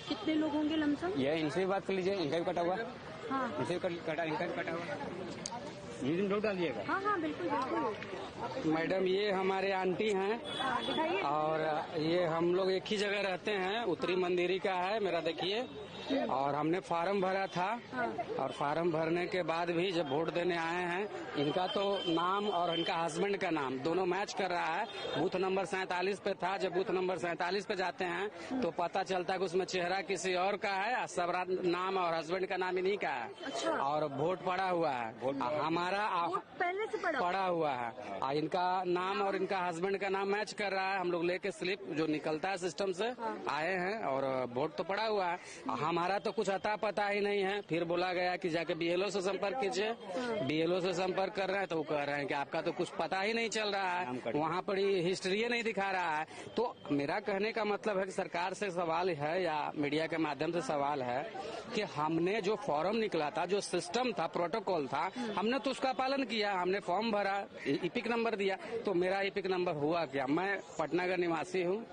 कितने लोग होंगे लमसम? ये इनसे भी बात कर लीजिए, इनका भी कटा हुआ। हाँ इनसे भी कटा, इनका भी कटा हुआ। ये दिन रोक डालिएगा। हाँ हाँ बिल्कुल बिल्कुल। मैडम ये हमारे आंटी हैं हाँ दिखाइए। और ये हम लोग एक ही जगह रहते हैं, उत्तरी मंदिरी का है मेरा, देखिए। और हमने फार्म भरा था और फार्म भरने के बाद भी जब वोट देने आए हैं, इनका तो नाम और इनका हस्बैंड का नाम दोनों मैच कर रहा है। बूथ नंबर 47 पे था, जब बूथ नंबर 47 पे जाते हैं तो पता चलता है कि उसमें चेहरा किसी और का है, सब नाम और हस्बैंड का नाम इन्हीं का है। अच्छा। और वोट पड़ा हुआ है, हमारा पहले से पड़ा हुआ है। इनका नाम और इनका हस्बैंड का नाम मैच कर रहा है। हम लोग लेके स्लिप जो निकलता है सिस्टम से आए हैं और वोट तो पड़ा हुआ है। हमारा तो कुछ अता पता ही नहीं है। फिर बोला गया कि जाके बीएलओ से संपर्क कीजिए। बीएलओ से संपर्क कर रहे हैं तो वो कह रहे हैं कि आपका तो कुछ पता ही नहीं चल रहा है, वहाँ पर हिस्ट्री नहीं दिखा रहा है। तो मेरा कहने का मतलब है कि सरकार से सवाल है या मीडिया के माध्यम से सवाल है कि हमने जो फॉर्म निकला था, जो सिस्टम था, प्रोटोकॉल था, हमने तो उसका पालन किया। हमने फॉर्म भरा, इपिक नंबर दिया, तो मेरा इपिक नंबर हुआ क्या? मैं पटना का निवासी हूँ।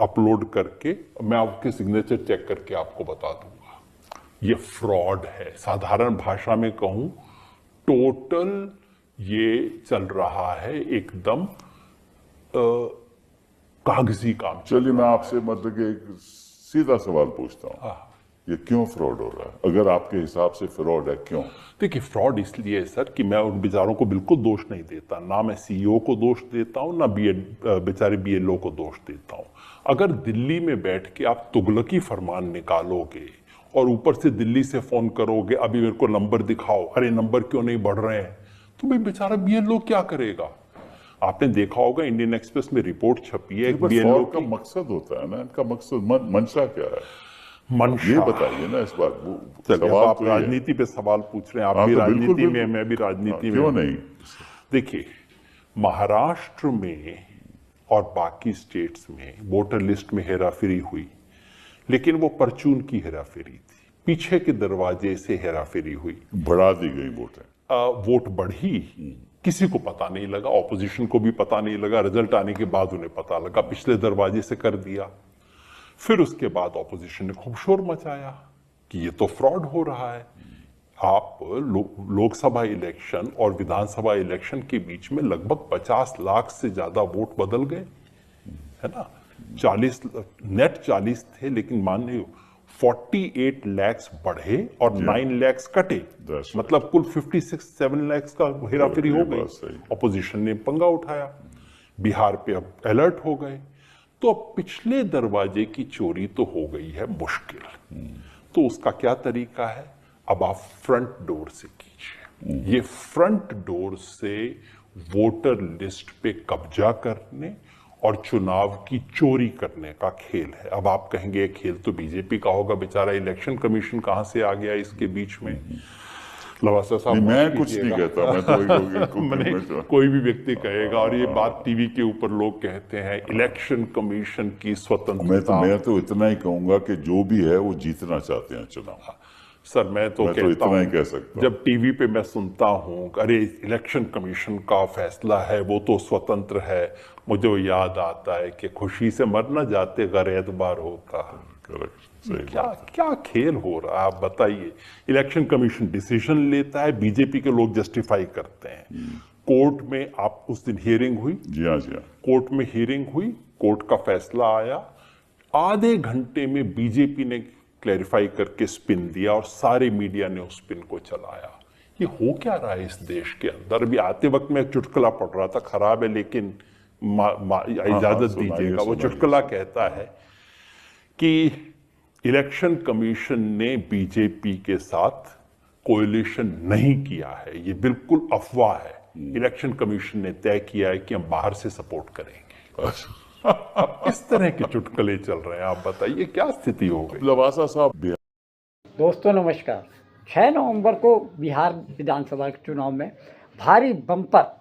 अपलोड करके मैं आपके सिग्नेचर चेक करके आपको बता दूंगा। ये फ्रॉड है, साधारण भाषा में कहूं टोटल ये चल रहा है एकदम कागजी काम। चलिए मैं आपसे मतलब कि एक सीधा सवाल पूछता हूँ, ये क्यों फ्रॉड हो रहा है? अगर आपके हिसाब से फ्रॉड है, क्यों? देखिए फ्रॉड इसलिए है सर कि मैं उन बेचारों को बिल्कुल दोष नहीं देता, ना मैं सीईओ को दोष देता हूं, ना बेचारे बीएलओ को दोष देता हूं। अगर दिल्ली में बैठ के आप तुगलकी फरमान निकालोगे और ऊपर से दिल्ली से फोन करोगे अभी मेरे को नंबर दिखाओ, अरे नंबर क्यों नहीं बढ़ रहे हैं, तो भाई बेचारा बीएलओ क्या करेगा? आपने देखा होगा इंडियन एक्सप्रेस में रिपोर्ट छपी है बीएलओ का मकसद होता है ना, इनका मकसद मंशा क्या है? मंशा ये बताइए ना इस बात। सवाल आप राजनीति पे सवाल पूछ रहे हैं, आप भी तो राजनीति में, मैं भी राजनीति में। क्यों नहीं? देखिए महाराष्ट्र में और बाकी स्टेट्स में वोटर लिस्ट में हेराफेरी हुई, लेकिन वो परचून की हेराफेरी थी, पीछे के दरवाजे से हेराफेरी हुई, बढ़ा दी गई वोट बढ़ी, किसी को पता नहीं लगा, ऑपोजिशन को भी पता नहीं लगा, रिजल्ट आने के बाद उन्हें पता लगा पिछले दरवाजे से कर दिया। फिर उसके बाद ऑपोजिशन ने खूब शोर मचाया कि ये तो फ्रॉड हो रहा है। आप लोकसभा इलेक्शन और विधानसभा इलेक्शन के बीच में लगभग 50 लाख से ज्यादा वोट बदल गए, है ना। 40 नेट 40 थे, लेकिन मान लो 48 लाख बढ़े और 9 लाख कटे, मतलब कुल 56-7 लाख का हेराफेरी हो गई। ऑपोजिशन ने पंगा उठाया, बिहार पे अब अलर्ट हो गए। तो अब पिछले दरवाजे की चोरी तो हो गई है मुश्किल, तो उसका क्या तरीका है? अब आप फ्रंट डोर से कीजिए। ये फ्रंट डोर से वोटर लिस्ट पे कब्जा करने और चुनाव की चोरी करने का खेल है। अब आप कहेंगे खेल तो बीजेपी का होगा, बेचारा इलेक्शन कमीशन कहां से आ गया इसके बीच में? लवासा साहब मैं कुछ नहीं कहता, मैं तो कोई भी व्यक्ति कहेगा, और ये बात टीवी के ऊपर लोग कहते हैं इलेक्शन कमीशन की स्वतंत्रता। मैं तो इतना ही कहूंगा कि जो भी है वो जीतना चाहते हैं चुनाव। सर मैं तो इतना ही कह सकता हूं। जब टीवी पे मैं सुनता हूं अरे इलेक्शन कमीशन का फैसला है वो तो स्वतंत्र है, मुझे वो याद आता है कि खुशी से मर न जाते गर एतबार होता। क्या खेल हो रहा है आप बताइए? इलेक्शन कमीशन डिसीजन लेता है, बीजेपी के लोग जस्टिफाई करते हैं। कोर्ट में आप उस दिन हियरिंग हुई, जी हाँ कोर्ट में हियरिंग हुई, कोर्ट का फैसला आया, आधे घंटे में बीजेपी ने क्लैरिफाई करके स्पिन दिया और सारे मीडिया ने उस स्पिन को चलाया। ये हो क्या रहा है इस देश के अंदर? भी आते वक्त में एक चुटकुला पढ़ रहा था, खराब है लेकिन इजाजत दीजिएगा। वो चुटकुला कहता है कि इलेक्शन कमीशन ने बीजेपी के साथ कोएलिशन नहीं किया है, ये बिल्कुल अफवाह है। इलेक्शन कमीशन ने तय किया है कि हम बाहर से सपोर्ट करेंगे। अब इस तरह के चुटकुले चल रहे हैं, आप बताइए क्या स्थिति हो गई? लवासा साहब। दोस्तों नमस्कार। 6 नवंबर को बिहार विधानसभा के चुनाव में भारी बम्पर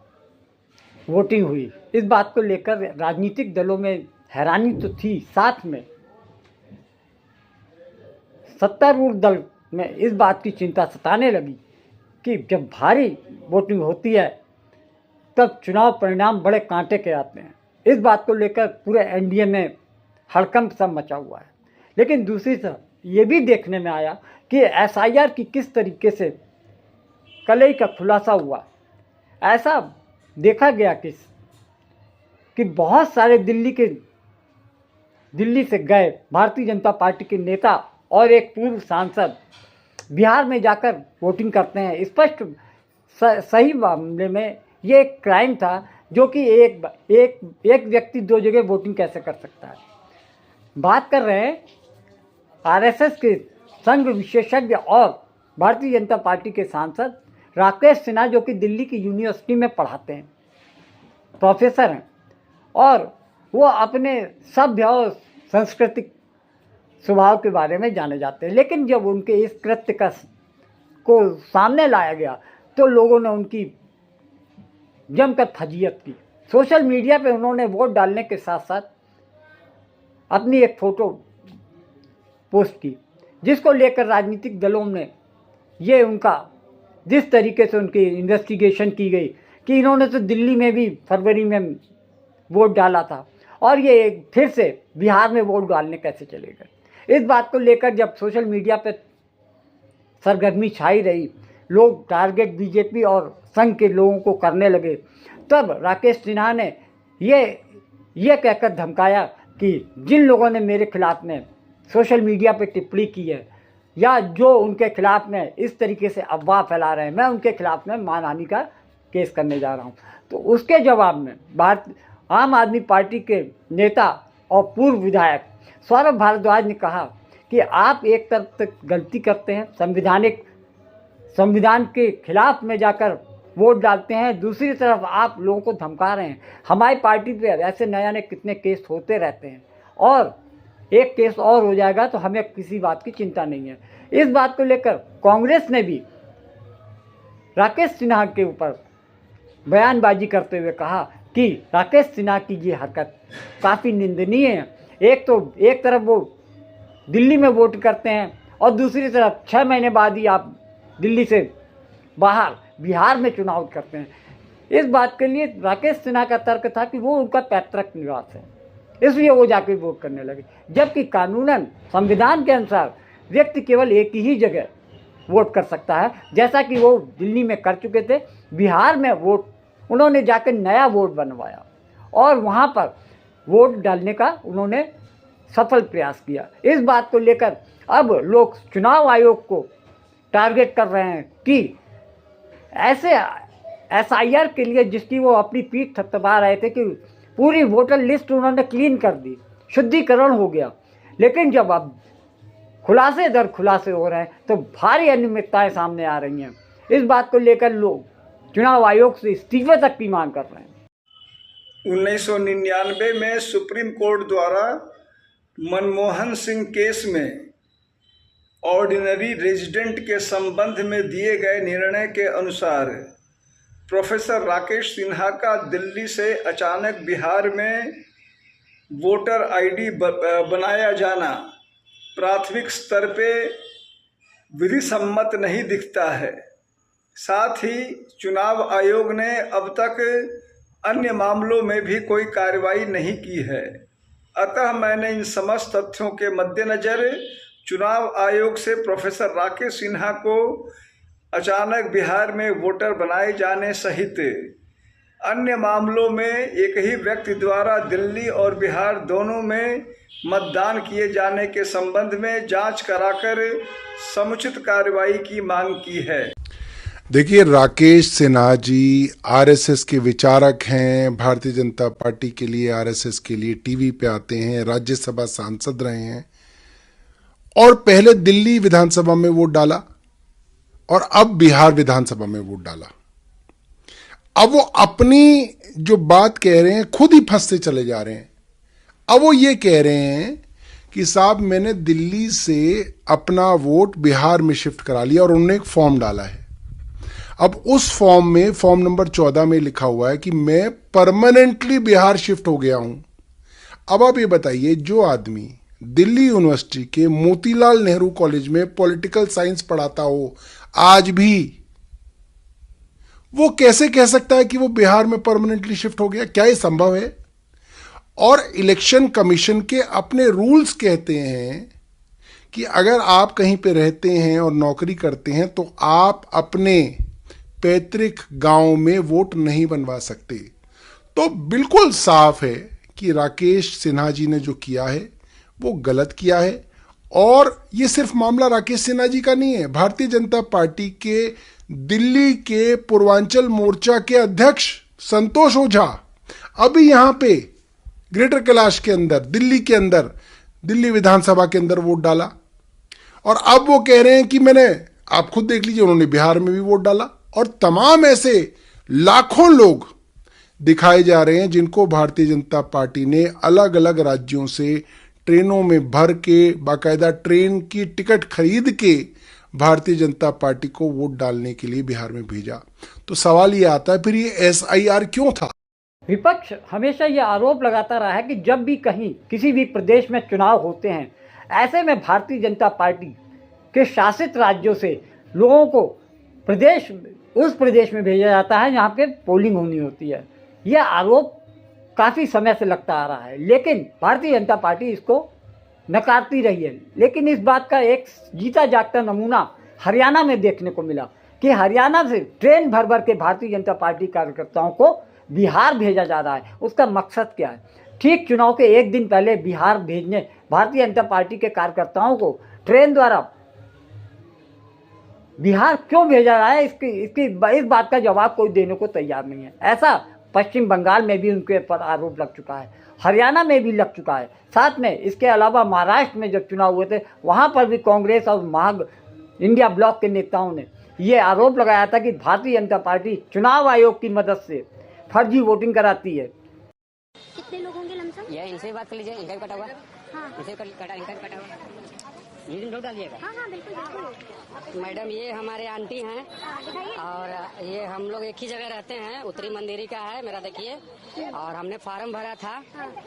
वोटिंग हुई। इस बात को लेकर राजनीतिक दलों में हैरानी तो थी, साथ में सत्तारूढ़ दल में इस बात की चिंता सताने लगी कि जब भारी वोटिंग होती है तब चुनाव परिणाम बड़े कांटे के आते हैं। इस बात को लेकर पूरे एनडीए में हड़कंप सा मचा हुआ है। लेकिन दूसरी तरफ ये भी देखने में आया कि एसआईआर की किस तरीके से कलई का खुलासा हुआ। ऐसा देखा गया कि बहुत सारे दिल्ली से गए भारतीय जनता पार्टी के नेता और एक पूर्व सांसद बिहार में जाकर वोटिंग करते हैं। स्पष्ट सही मामले में ये एक क्राइम था, जो कि एक व्यक्ति दो जगह वोटिंग कैसे कर सकता है। बात कर रहे हैं आरएसएस के संघ विशेषज्ञ और भारतीय जनता पार्टी के सांसद राकेश सिन्हा, जो कि दिल्ली की यूनिवर्सिटी में पढ़ाते हैं, प्रोफेसर हैं, और वो अपने सभ्य और सांस्कृतिक स्वभाव के बारे में जाने जाते हैं। लेकिन जब उनके इस कृत्य को सामने लाया गया तो लोगों ने उनकी जमकर फजीयत की। सोशल मीडिया पे उन्होंने वोट डालने के साथ साथ अपनी एक फ़ोटो पोस्ट की, जिसको लेकर राजनीतिक दलों ने ये उनका जिस तरीके से उनकी इन्वेस्टिगेशन की गई कि इन्होंने तो दिल्ली में भी फरवरी में वोट डाला था और ये फिर से बिहार में वोट डालने कैसे चले गए। इस बात को लेकर जब सोशल मीडिया पर सरगर्मी छाई रही, लोग टारगेट बीजेपी और संघ के लोगों को करने लगे, तब राकेश सिन्हा ने ये कहकर धमकाया कि जिन लोगों ने मेरे खिलाफ में सोशल मीडिया पे टिप्पणी की है या जो उनके खिलाफ में इस तरीके से अफवाह फैला रहे हैं, मैं उनके खिलाफ में मानहानि का केस करने जा रहा हूं। तो उसके जवाब में आम आदमी पार्टी के नेता और पूर्व विधायक सौरभ भारद्वाज ने कहा कि आप एक तरफ तक गलती करते हैं, संविधान के खिलाफ में जाकर वोट डालते हैं, दूसरी तरफ आप लोगों को धमका रहे हैं। हमारी पार्टी पे ऐसे नए कितने केस होते रहते हैं और एक केस और हो जाएगा तो हमें किसी बात की चिंता नहीं है। इस बात को लेकर कांग्रेस ने भी राकेश सिन्हा के ऊपर बयानबाजी करते हुए कहा कि राकेश सिन्हा की ये हरकत काफ़ी निंदनीय है। एक तरफ वो दिल्ली में वोट करते हैं और दूसरी तरफ 6 महीने बाद ही आप दिल्ली से बाहर बिहार में चुनाव करते हैं। इस बात के लिए राकेश सिन्हा का तर्क था कि वो उनका पैतृक निवास है, इसलिए वो जाकर वोट करने लगे, जबकि कानूनन संविधान के अनुसार व्यक्ति केवल एक ही जगह वोट कर सकता है, जैसा कि वो दिल्ली में कर चुके थे। बिहार में वोट उन्होंने जाकर नया वोट बनवाया और वहाँ पर वोट डालने का उन्होंने सफल प्रयास किया। इस बात को लेकर अब लोग चुनाव आयोग को टारगेट कर रहे हैं कि ऐसे एसआईआर के लिए जिसकी वो अपनी पीठ थपथपा रहे थे कि पूरी वोटर लिस्ट उन्होंने क्लीन कर दी, शुद्धिकरण हो गया, लेकिन जब अब खुलासे दर खुलासे हो रहे हैं तो भारी अनियमितताएं सामने आ रही हैं। इस बात को लेकर लोग चुनाव आयोग से इस्तीफे तक की मांग कर रहे हैं। 1999 में सुप्रीम कोर्ट द्वारा मनमोहन सिंह केस में ऑर्डिनरी रेजिडेंट के संबंध में दिए गए निर्णय के अनुसार प्रोफेसर राकेश सिन्हा का दिल्ली से अचानक बिहार में वोटर आईडी बनाया जाना प्राथमिक स्तर पे विधि सम्मत नहीं दिखता है। साथ ही चुनाव आयोग ने अब तक अन्य मामलों में भी कोई कार्रवाई नहीं की है। अतः मैंने इन समस्त तथ्यों के मद्देनजर चुनाव आयोग से प्रोफेसर राकेश सिन्हा को अचानक बिहार में वोटर बनाए जाने सहित अन्य मामलों में एक ही व्यक्ति द्वारा दिल्ली और बिहार दोनों में मतदान किए जाने के संबंध में जांच कराकर समुचित कार्रवाई की मांग की है। देखिए, राकेश सिन्हा जी आरएसएस के विचारक हैं, भारतीय जनता पार्टी के लिए आरएसएस के लिए टीवी पे आते हैं, राज्यसभा सांसद रहे हैं और पहले दिल्ली विधानसभा में वोट डाला और अब बिहार विधानसभा में वोट डाला। अब वो अपनी जो बात कह रहे हैं खुद ही फंसते चले जा रहे हैं। अब वो ये कह रहे हैं कि साहब मैंने दिल्ली से अपना वोट बिहार में शिफ्ट करा लिया और उन्होंने एक फॉर्म डाला है। अब उस फॉर्म में फॉर्म नंबर 14 में लिखा हुआ है कि मैं परमानेंटली बिहार शिफ्ट हो गया हूं। अब आप ये बताइए, जो आदमी दिल्ली यूनिवर्सिटी के मोतीलाल नेहरू कॉलेज में पॉलिटिकल साइंस पढ़ाता हो आज भी, वो कैसे कह सकता है कि वो बिहार में परमानेंटली शिफ्ट हो गया? क्या ये संभव है? और इलेक्शन कमीशन के अपने रूल्स कहते हैं कि अगर आप कहीं पे रहते हैं और नौकरी करते हैं तो आप अपने पैतृक गांव में वोट नहीं बनवा सकते। तो बिल्कुल साफ है कि राकेश सिन्हा जी ने जो किया है वो गलत किया है। और ये सिर्फ मामला राकेश सिन्हा जी का नहीं है, भारतीय जनता पार्टी के दिल्ली के पूर्वांचल मोर्चा के अध्यक्ष संतोष ओझा अभी यहां पे ग्रेटर कैलाश के अंदर, दिल्ली के अंदर, दिल्ली विधानसभा के अंदर वोट डाला। और अब वो कह रहे हैं कि मैंने, आप खुद देख लीजिए, उन्होंने बिहार में भी वोट डाला। और तमाम ऐसे लाखों लोग दिखाए जा रहे हैं जिनको भारतीय जनता पार्टी ने अलग अलग राज्यों से ट्रेनों में भर के, बाकायदा ट्रेन की टिकट खरीद के भारतीय जनता पार्टी को वोट डालने के लिए बिहार में भेजा। तो सवाल ये आता है, फिर ये SIR क्यों था? विपक्ष हमेशा ये आरोप लगाता रहा है कि जब भी कहीं किसी भी प्रदेश में चुनाव होते हैं, ऐसे में भारतीय जनता पार्टी के शासित राज्यों से लोगों को उस प्रदेश में भेजा जाता है जहाँ पे पोलिंग होनी होती है। यह आरोप काफ़ी समय से लगता आ रहा है, लेकिन भारतीय जनता पार्टी इसको नकारती रही है। लेकिन इस बात का एक जीता जागता नमूना हरियाणा में देखने को मिला कि हरियाणा से ट्रेन भर भर के भारतीय जनता पार्टी कार्यकर्ताओं को बिहार भेजा जा रहा है। उसका मकसद क्या है? ठीक चुनाव के एक दिन पहले बिहार भेजने भारतीय जनता पार्टी के कार्यकर्ताओं को ट्रेन द्वारा बिहार क्यों भेजा रहा है, इस बात का जवाब कोई देने को तैयार नहीं है। ऐसा पश्चिम बंगाल में भी उनके ऊपर आरोप लग चुका है, हरियाणा में भी लग चुका है। साथ में इसके अलावा महाराष्ट्र में जब चुनाव हुए थे वहाँ पर भी कांग्रेस और इंडिया ब्लॉक के नेताओं ने ये आरोप लगाया था कि भारतीय जनता पार्टी चुनाव आयोग की मदद से फर्जी वोटिंग कराती है। कितने लोग होंगे लमसम? ये इनसे बात कर लीजिए, इनका भी कटा हुआ। हाँ इनसे इनका भी कटा हुआ। ये दिन डालिएगा। हाँ हाँ बिल्कुल बिल्कुल। मैडम ये हमारे आंटी हैं और ये हम लोग एक ही जगह रहते हैं, उत्तरी मंदिरी का है मेरा, देखिए। और हमने फार्म भरा था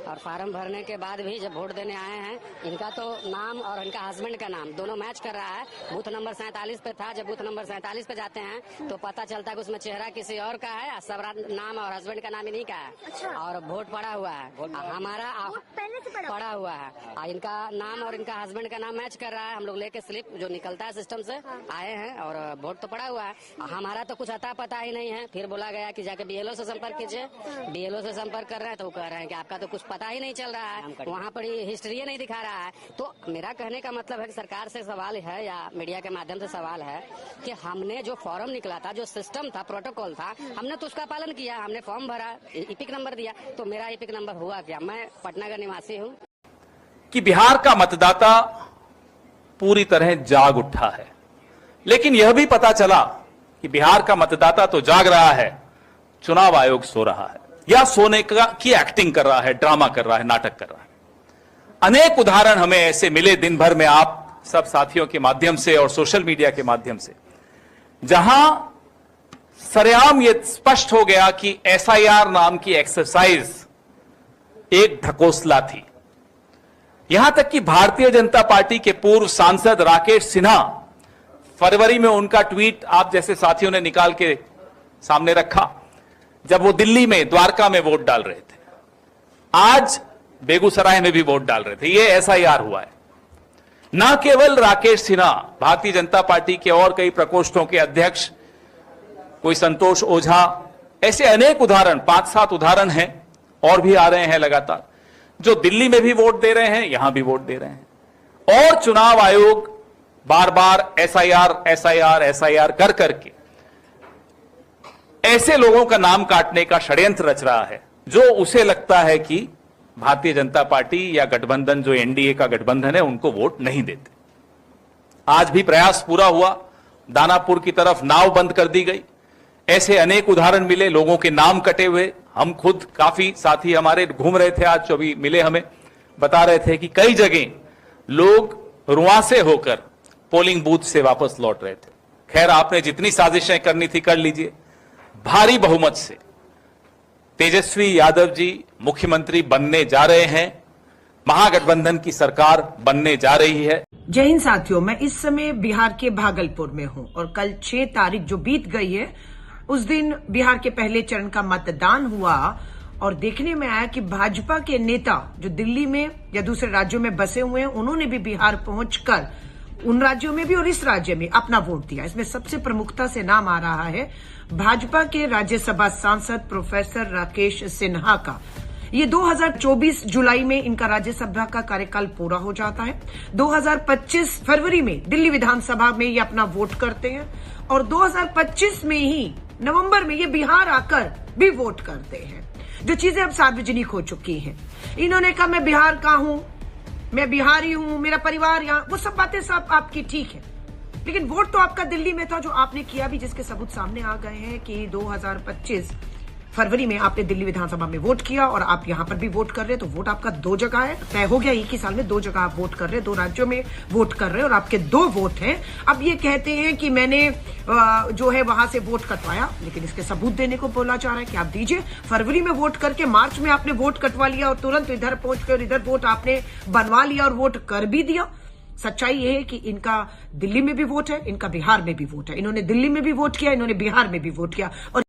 और फार्म भरने के बाद भी जब वोट देने आए हैं, इनका तो नाम और इनका हस्बैंड का नाम दोनों मैच कर रहा है। बूथ नंबर 47 पे था, जब बूथ नंबर 47 पे जाते हैं तो पता चलता है कि उसमें चेहरा किसी और का है, सब नाम और हस्बैंड का नाम इन्हीं का है। और वोट पड़ा हुआ है, हमारा पहले से पड़ा हुआ है। इनका नाम और इनका हस्बैंड का नाम मैच कर रहा है। हम लोग लेके स्लिप जो निकलता है सिस्टम से आए हैं और वोट तो पड़ा हुआ है। हमारा तो कुछ अता पता ही नहीं है। फिर बोला गया कि जाके BLO से संपर्क कीजिए। BLO से संपर्क कर रहे हैं तो वो कह रहे हैं कि आपका तो कुछ पता ही नहीं चल रहा है, वहाँ पर हिस्ट्री नहीं दिखा रहा है। तो मेरा कहने का मतलब है कि सरकार से सवाल है या मीडिया के माध्यम से सवाल है कि हमने जो फॉर्म निकला था, जो सिस्टम था, प्रोटोकॉल था, हमने तो उसका पालन किया। हमने फॉर्म भरा, इपिक नंबर दिया, तो मेरा इपिक नंबर हुआ क्या? मैं पटना का निवासी हूँ। कि बिहार का मतदाता पूरी तरह जाग उठा है, लेकिन यह भी पता चला कि बिहार का मतदाता तो जाग रहा है, चुनाव आयोग सो रहा है या सोने की एक्टिंग कर रहा है, ड्रामा कर रहा है, नाटक कर रहा है। अनेक उदाहरण हमें ऐसे मिले दिन भर में, आप सब साथियों के माध्यम से और सोशल मीडिया के माध्यम से, जहां सरेआम यह स्पष्ट हो गया कि SIR नाम की एक्सरसाइज एक ढकोसला थी। यहां तक कि भारतीय जनता पार्टी के पूर्व सांसद राकेश सिन्हा, फरवरी में उनका ट्वीट आप जैसे साथियों ने निकाल के सामने रखा, जब वो दिल्ली में, द्वारका में वोट डाल रहे थे, आज बेगूसराय में भी वोट डाल रहे थे। ये SIR हुआ है। न केवल राकेश सिन्हा, भारतीय जनता पार्टी के और कई प्रकोष्ठों के अध्यक्ष, कोई संतोष ओझा, ऐसे अनेक उदाहरण, 5-7 उदाहरण हैं और भी आ रहे हैं लगातार, जो दिल्ली में भी वोट दे रहे हैं, यहां भी वोट दे रहे हैं। और चुनाव आयोग बार बार SIR कर करके ऐसे लोगों का नाम काटने का षड्यंत्र रच रहा है, जो उसे लगता है कि भारतीय जनता पार्टी या गठबंधन, जो NDA का गठबंधन है, उनको वोट नहीं देते। आज भी प्रयास पूरा हुआ, दानापुर की तरफ नाव बंद कर दी गई। ऐसे अनेक उदाहरण मिले, लोगों के नाम कटे हुए। हम खुद, काफी साथी हमारे घूम रहे थे, आज जो भी मिले हमें, बता रहे थे कि कई जगह लोग रुआंसे होकर पोलिंग बूथ से वापस लौट रहे थे। खैर, आपने जितनी साजिशें करनी थी कर लीजिए। भारी बहुमत से तेजस्वी यादव जी मुख्यमंत्री बनने जा रहे हैं, महागठबंधन की सरकार बनने जा रही है। जय हिंद साथियों, मैं इस समय बिहार के भागलपुर में हूं और कल 6 तारीख जो बीत गई है, उस दिन बिहार के पहले चरण का मतदान हुआ और देखने में आया कि भाजपा के नेता जो दिल्ली में या दूसरे राज्यों में बसे हुए हैं, उन्होंने भी बिहार पहुंचकर उन राज्यों में भी और इस राज्य में अपना वोट दिया। इसमें सबसे प्रमुखता से नाम आ रहा है भाजपा के राज्यसभा सांसद प्रोफेसर राकेश सिन्हा का। ये 2024 जुलाई में इनका राज्यसभा का कार्यकाल पूरा हो जाता है। 2025 फरवरी में दिल्ली विधानसभा में ये अपना वोट करते हैं और 2025 में ही नवंबर में ये बिहार आकर भी वोट करते हैं, जो चीजें अब सार्वजनिक हो चुकी हैं। इन्होंने कहा मैं बिहार का हूं, मैं बिहारी हूं, मेरा परिवार यहां, वो सब बातें सब आपकी ठीक है, लेकिन वोट तो आपका दिल्ली में था जो आपने किया भी, जिसके सबूत सामने आ गए हैं कि 2025 फरवरी में आपने दिल्ली विधानसभा में वोट किया और आप यहां पर भी वोट कर रहे हैं, तो वोट आपका 2 जगह है। तय हो गया एक ही साल में 2 जगह आप वोट कर रहे हैं, 2 राज्यों में वोट कर रहे हैं और आपके 2 वोट हैं। अब ये कहते हैं कि मैंने जो है वहां से वोट कटवाया, लेकिन इसके सबूत देने को बोला जा रहा है कि आप दीजिए। फरवरी में वोट करके मार्च में आपने वोट कटवा लिया और तुरंत इधर पहुंचकर इधर वोट आपने बनवा लिया और वोट कर भी दिया। सच्चाई यह है कि इनका दिल्ली में भी वोट है, इनका बिहार में भी वोट है। इन्होंने दिल्ली में भी वोट किया, इन्होंने बिहार में भी वोट किया और